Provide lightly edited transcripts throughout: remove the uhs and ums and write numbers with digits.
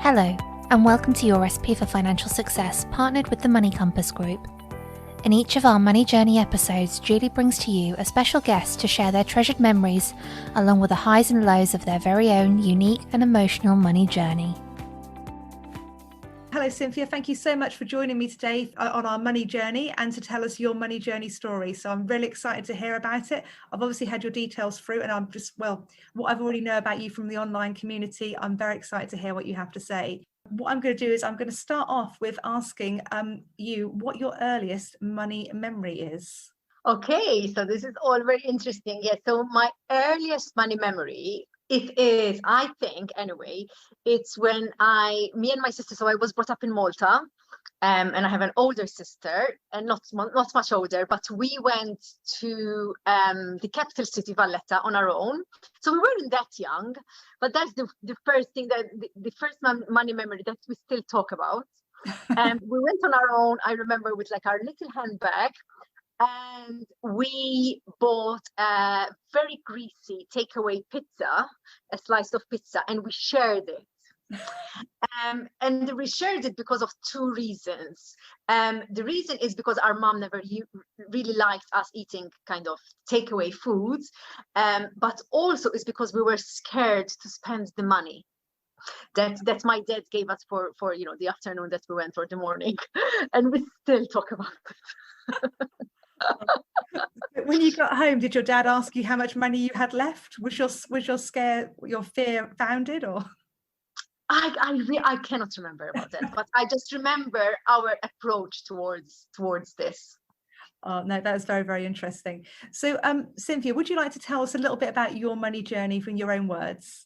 Hello, and welcome to Your Recipe for Financial Success, partnered with the Money Compass Group. In each of our Money Journey episodes, Julie brings to you a special guest to share their treasured memories, along with the highs and lows of their very own unique and emotional money journey. Hello, Cynthia. Thank you so much for joining me today on our money journey and to tell us your money journey story. So I'm really excited to hear about it. I've obviously had your details through, and I'm just, what I've already know about you from the online community, I'm very excited to hear what you have to say. What I'm going to do is I'm going to start off with asking you what your earliest money memory is. Okay, so this is all very interesting. Yeah, so my earliest money memory, it is, I think, anyway, it's when me and my sister, so I was brought up in Malta, and I have an older sister, and not much older, but we went to the capital city, Valletta, on our own. So we weren't that young, but that's the first thing, that the first money memory that we still talk about. And we went on our own, I remember, with like our little handbag. And we bought a very greasy takeaway pizza, a slice of pizza, and we shared it. And we shared it because of two reasons. The reason is because our mom never really liked us eating kind of takeaway foods, but also is because we were scared to spend the money that my dad gave us for the afternoon that we went, or the morning, and we still talk about it. When you got home, did your dad ask you how much money you had left? Was your fear founded, or? I cannot remember about that, but I just remember our approach towards this. Oh no, that is very, very interesting. So, Cynthia, would you like to tell us a little bit about your money journey from your own words?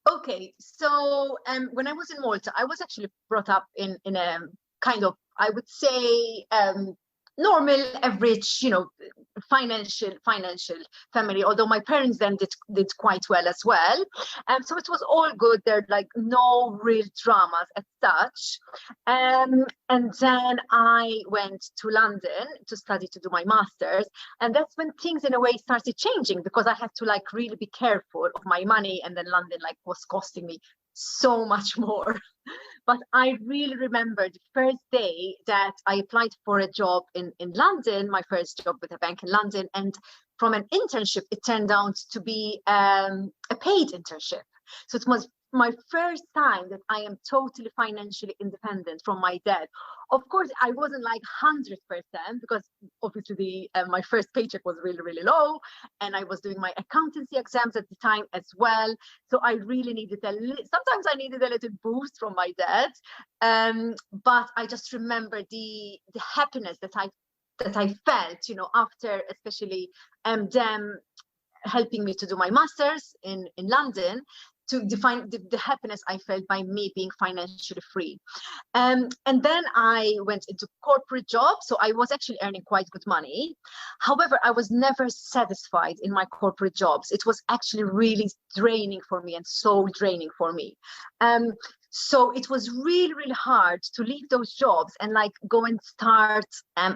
Okay, so when I was in Malta, I was actually brought up in a kind of, I would say, normal, average, financial family, although my parents then did quite well as well. So it was all good. There like no real dramas as such. And then I went to London to study, to do my master's. And that's when things in a way started changing, because I had to like really be careful of my money. And then London like was costing me so much more. But I really remember the first day that I applied for a job in London, my first job with a bank in London. And from an internship, it turned out to be a paid internship. So it was my first time that I am totally financially independent from my dad. Of course, I wasn't like 100%, because obviously my first paycheck was really, really low. And I was doing my accountancy exams at the time as well. So I really needed sometimes I needed a little boost from my dad. But I just remember the happiness that I felt, after especially them helping me to do my master's in London, to define the happiness I felt by me being financially free. And then I went into corporate jobs. So I was actually earning quite good money. However, I was never satisfied in my corporate jobs. It was actually really draining for me, and so draining for me. So it was really, really hard to leave those jobs and like go and start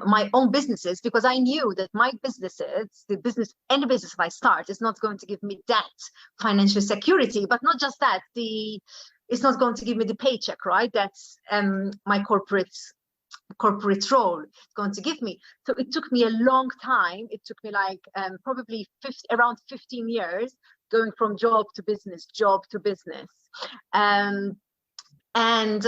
my own businesses, because I knew that my businesses, any business I start, is not going to give me that financial security. But not just that, it's not going to give me the paycheck, right? That's my corporate role is going to give me. So it took me a long time. It took me like probably around 15 years, going from job to business. And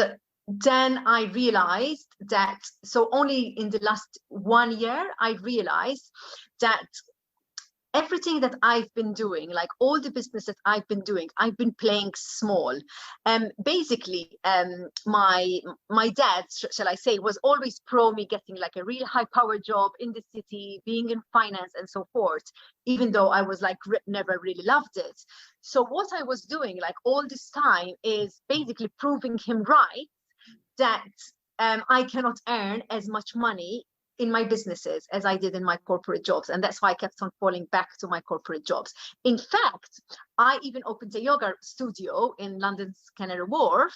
then I realized that, so only in the last 1 year, I realized that everything that I've been doing, like all the business that I've been doing, I've been playing small. Basically, my dad, shall I say, was always pro me getting like a real high power job in the city, being in finance and so forth, even though I was like never really loved it. So what I was doing like all this time is basically proving him right that I cannot earn as much money in my businesses as I did in my corporate jobs. And that's why I kept on falling back to my corporate jobs. In fact, I even opened a yoga studio in London's Canary Wharf,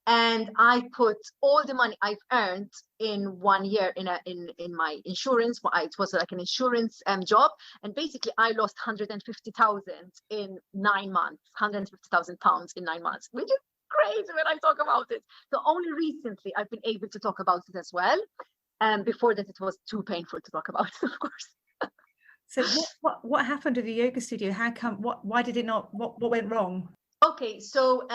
and I put all the money I've earned in 1 year in my insurance. It was like an insurance job, and basically I lost 150,000 in 9 months, 150,000 pounds in 9 months, which is crazy when I talk about it. So only recently I've been able to talk about it as well. And before that, it was too painful to talk about, of course. So what happened to the yoga studio? How come? Why did it not? What went wrong? Okay, so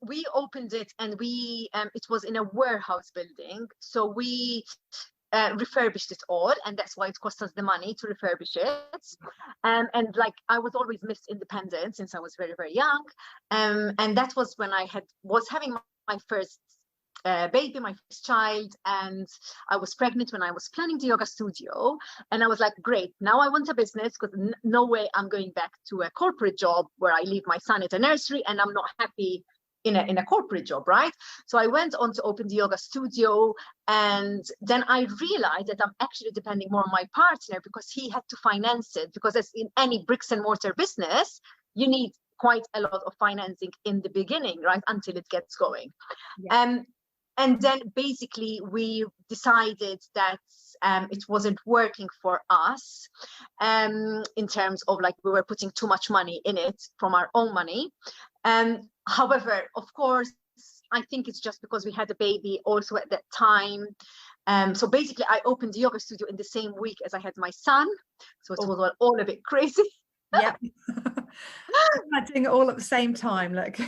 we opened it, and we it was in a warehouse building. So we refurbished it all, and that's why it cost us the money to refurbish it. And like I was always Miss Independent since I was very, very young. And that was when I was having my first baby, my first child, and I was pregnant when I was planning the yoga studio. And I was like, great, now I want a business, because no way I'm going back to a corporate job where I leave my son at a nursery and I'm not happy in a corporate job, right? So I went on to open the yoga studio, and then I realized that I'm actually depending more on my partner, because he had to finance it, because as in any bricks and mortar business, you need quite a lot of financing in the beginning, right, until it gets going. Yeah. And then basically we decided that it wasn't working for us in terms of like we were putting too much money in it from our own money. However, of course, I think it's just because we had a baby also at that time. So basically I opened the yoga studio in the same week as I had my son. So it was all a bit crazy. Yeah. Doing it all at the same time, like.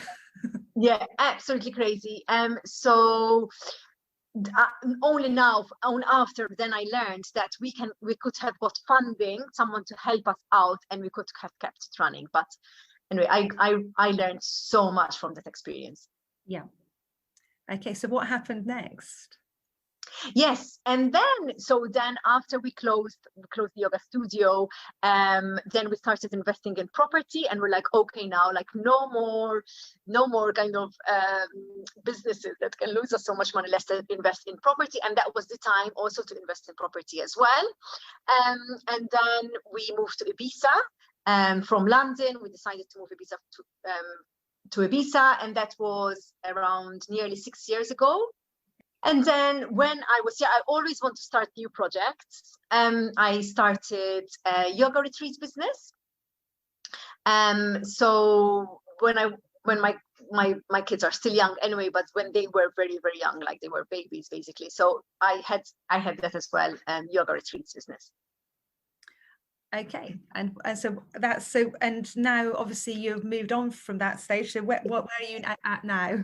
Yeah, absolutely crazy. So only now, after then I learned that we could have got funding, someone to help us out, and we could have kept it running. But anyway, I learned so much from that experience. Yeah. Okay, so what happened next? Yes, and then after we closed the yoga studio, then we started investing in property, and we're like, okay, now like no more kind of businesses that can lose us so much money. Let's invest in property, and that was the time also to invest in property as well. And then we moved to Ibiza. From London, we decided to move Ibiza to Ibiza, and that was around nearly 6 years ago. And then when I always want to start new projects. I started a yoga retreat business. So when my kids are still young anyway, but when they were very, very young, like they were babies basically. So I had that as well, yoga retreats business. Okay, and so that's so. And now, obviously, you've moved on from that stage. So where are you at now?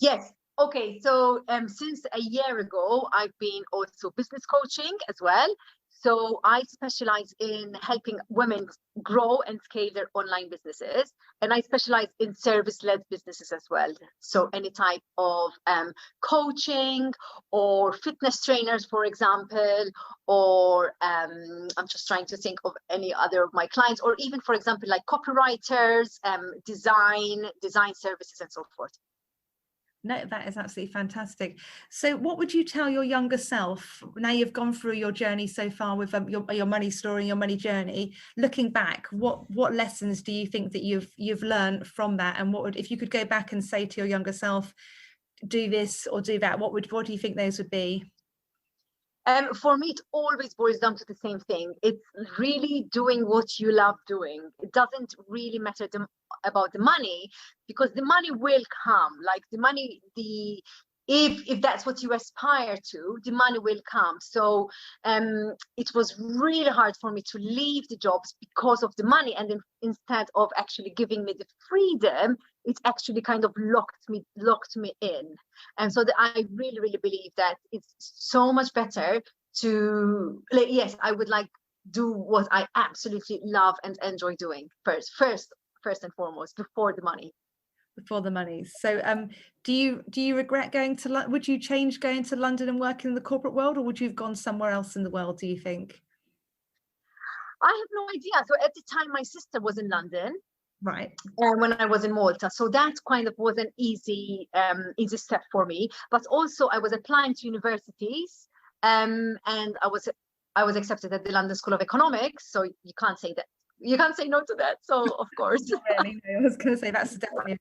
Yes. Okay, so since a year ago, I've been also business coaching as well. So I specialize in helping women grow and scale their online businesses. And I specialize in service-led businesses as well. So any type of coaching or fitness trainers, for example, or I'm just trying to think of any other of my clients, or even, for example, like copywriters, design services, and so forth. No, that is absolutely fantastic. So what would you tell your younger self now you've gone through your journey so far with your money story, your money journey? Looking back, what lessons do you think that you've learned from that? And what would, if you could go back and say to your younger self, do this or do that, what do you think those would be? For me, it always boils down to the same thing. It's really doing what you love doing. It doesn't really matter about the money, because the money will come. Like the money, if that's what you aspire to, the money will come. So it was really hard for me to leave the jobs because of the money, and then instead of actually giving me the freedom, it actually kind of locked me in. And so I really, really believe that it's so much better to, yes, I would like do what I absolutely love and enjoy doing first and foremost, before the money. So do you regret going to would you change going to London and working in the corporate world, or would you have gone somewhere else in the world, do you think? I have no idea. So at the time my sister was in London, right, when I was in Malta, so that kind of was an easy step for me. But also I was applying to universities, and I was accepted at the London School of Economics, so you can't say no to that. So of course. Really, no, I was going to say that's definitely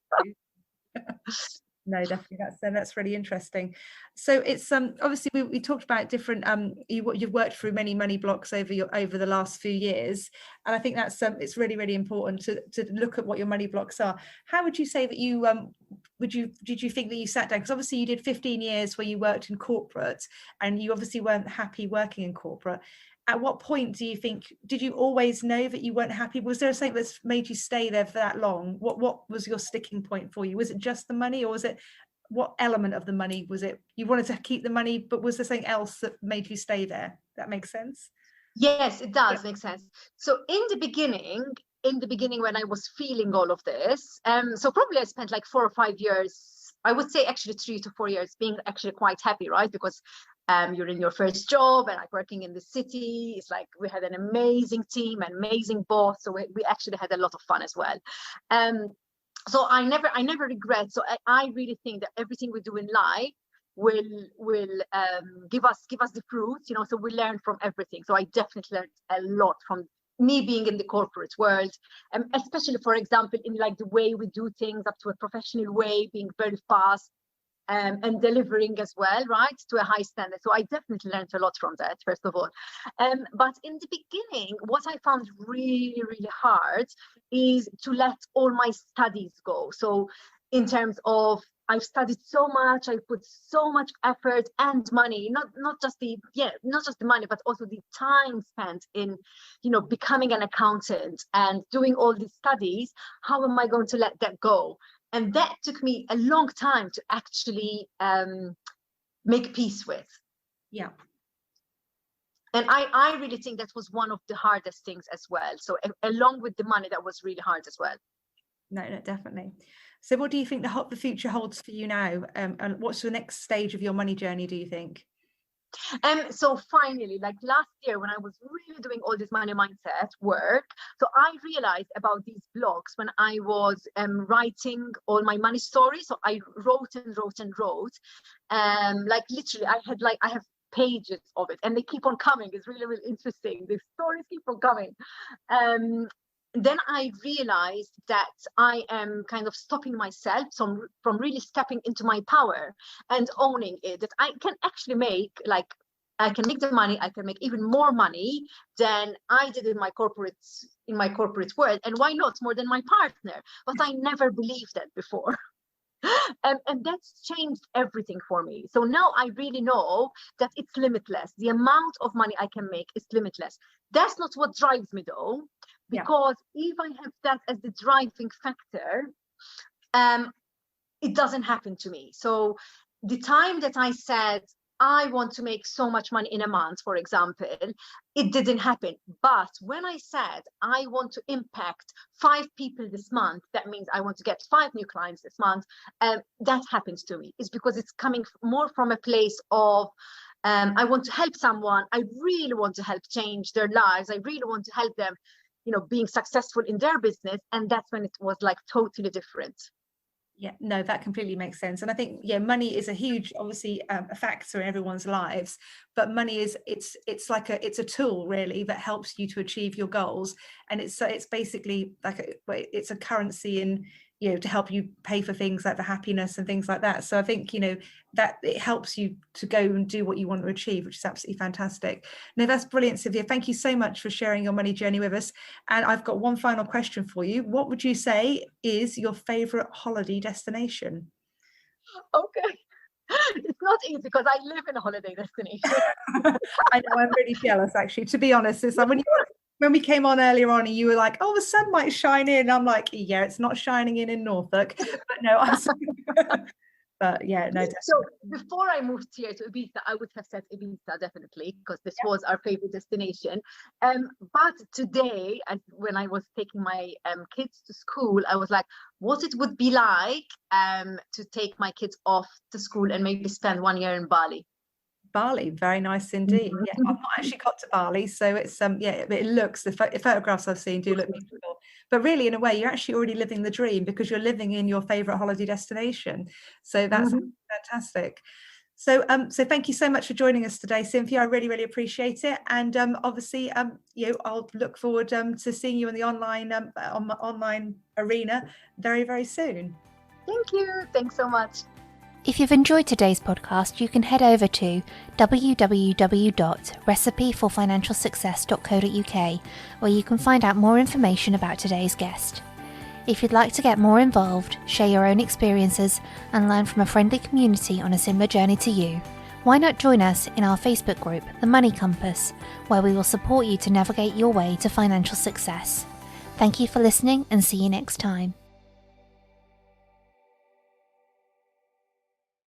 no, definitely that's really interesting. So it's obviously we talked about different you've worked through many money blocks over the last few years. And I think that's it's really, really important to look at what your money blocks are. How would you say that you did you think that you sat down, because obviously you did 15 years where you worked in corporate and you obviously weren't happy working in corporate. At what point do you think, did you always know that you weren't happy? Was there something that's made you stay there for that long? What was your sticking point for you? Was it just the money, or was it, what element of the money was it? You wanted to keep the money, but was there something else that made you stay there? That makes sense? Yes, it does make sense. So in the beginning when I was feeling all of this, so probably I spent like 4 or 5 years, I would say actually 3 to 4 years, being actually quite happy, right? Because you're in your first job and like working in the city. It's like we had an amazing team, an amazing boss. So we actually had a lot of fun as well. So I never regret. So I really think that everything we do in life will give us the fruits, you know, so we learn from everything. So I definitely learned a lot from me being in the corporate world, especially, for example, in like the way we do things, up to a professional way, being very fast, and delivering as well, right, to a high standard. So I definitely learned a lot from that, first of all. But in the beginning, what I found really, really hard is to let all my studies go. So in terms of, I've studied so much, I put so much effort and money, not just the money, but also the time spent in, you know, becoming an accountant and doing all these studies. How am I going to let that go? And that took me a long time to actually make peace with. Yeah. And I really think that was one of the hardest things as well. So along with the money, that was really hard as well. No, definitely. So what do you think the future holds for you now? And what's the next stage of your money journey, do you think? So finally, like last year when I was really doing all this money mindset work, so I realized about these blogs when I was writing all my money stories. So I wrote and wrote and wrote. Like literally I have pages of it and they keep on coming. It's really, really interesting. The stories keep on coming. Then I realized that I am kind of stopping myself from really stepping into my power and owning it, that I can actually make, like, I can make the money, I can make even more money than I did in my corporate world. And why not more than my partner? But I never believed that before. And that's changed everything for me. So now I really know that it's limitless. The amount of money I can make is limitless. That's not what drives me though, because if I have that as the driving factor, it doesn't happen to me. So the time that I said, I want to make so much money in a month, for example, it didn't happen. But when I said, I want to impact 5 people this month, that means I want to get 5 new clients this month, that happens to me. It's because it's coming more from a place of, I want to help someone. I really want to help change their lives. I really want to help them, you know, being successful in their business. And that's when it was like totally different. Yeah, no, that completely makes sense. And I think, money is a huge, obviously, a factor in everyone's lives, but money is, it's a tool really that helps you to achieve your goals. And it's basically like it's a currency in, to help you pay for things like the happiness and things like that. So I think, that it helps you to go and do what you want to achieve, which is absolutely fantastic. No, that's brilliant, Cynthia. Thank you so much for sharing your money journey with us. And I've got one final question for you. What would you say is your favorite holiday destination? Okay. It's not easy because I live in a holiday destination. I know, I'm really jealous, actually, to be honest. It's like when we came on earlier on and you were like, oh, the sun might shine in. I'm like, yeah, it's not shining in Norfolk. But no, but yeah, no. Definitely. So before I moved here to Ibiza, I would have said Ibiza definitely, because this was our favorite destination. But today, when I was taking my kids to school, I was like, what it would be like to take my kids off to school and maybe spend 1 year in Bali. Bali, very nice indeed. Yeah, I've not actually got to Bali, so it's it looks, the photographs I've seen do look beautiful. But really, in a way, you're actually already living the dream because you're living in your favorite holiday destination. So that's fantastic. So thank you so much for joining us today, Cynthia. I really, really appreciate it. And obviously, I'll look forward to seeing you in the online arena very, very soon. Thank you. Thanks so much. If you've enjoyed today's podcast, you can head over to www.recipeforfinancialsuccess.co.uk, where you can find out more information about today's guest. If you'd like to get more involved, share your own experiences, and learn from a friendly community on a similar journey to you, why not join us in our Facebook group, The Money Compass, where we will support you to navigate your way to financial success. Thank you for listening, and see you next time.